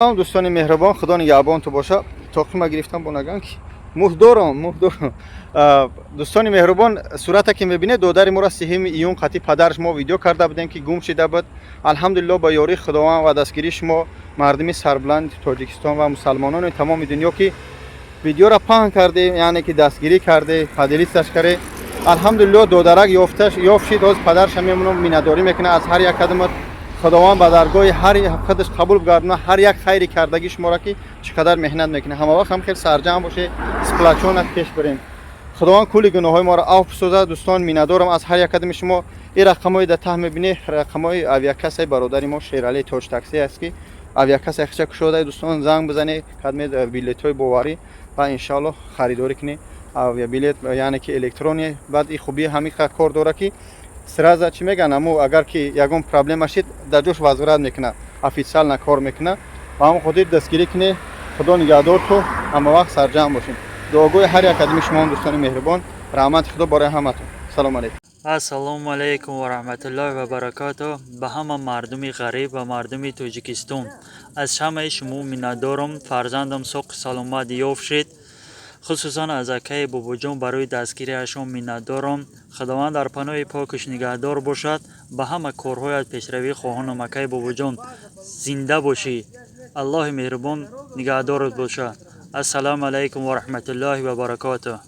دوستان مهربان، خدا نگهبان تو باشه. تاقیم گرفتم با نگن که مهدارم. دوستان مهربان، صورتی که میبینه دادر ما را سهم ایون قطعی پدرش ما ویدیو کرده بودیم که گم شده بود. الحمدلله با یاری خداوند و دستگیری شما مردم سربلند تاجیکستان و مسلمانان تمام دنیا که ویدیو را پهن کرده، یعنی که دستگیری کرده، پادلیستش کرده. الحمدلله دادرک یافت شد. از پدرش میمونم مینداری میکنه از هر یک قدم. خداوند به درگاه هر خودش قبول بگردونه هر یک خیری کردگی شما را که چقدر مهنت میکنه. همه وقت هم خیلی سرجم باشه، سپلاچون پیش بریم. خداوند کل گناه های ما را عفو بسازه. دوستان میندارم از هر یک قدم شما این رقمای در ته میبینه رقمای اویاکس برادر ما شیرعلی تاج تاکسی است که اویاکس اخچک شده. دوستان زنگ بزنید خدمت بلیط های باوری و ان شاء الله خریداری کنید. اویا بلیط یعنی که الکترونی بعد این خوبی همین کار داره که سرازا چی میگن امو اگر که یگون پرابلم اشید در جوش وزارت میکنه افیسال نکار میکنه و هم خودی دستگیری کنه. خدا نگهدار تو همه وقت سرجم باشین. دعاگوی هر یک قدم شما دوستان مهربان، رحمت خدا برای همتون. سلام علیکم. السلام علیکم و رحمت الله و برکاته. به همه مردم غریب و مردم تاجیکستان از شما شما میندارم. فرزندم سوق سلامت یافت شد. خصوصا از اکای بابا جان برای دستگیری اشون میندارم. خداوند در پناه پاکش نگهدار باشد. به همه کارهایت پیشروی خواهانم. اکای بابا جان زنده باشی، الله مهربان نگهدارت باشه. السلام علیکم و رحمت الله و برکاته.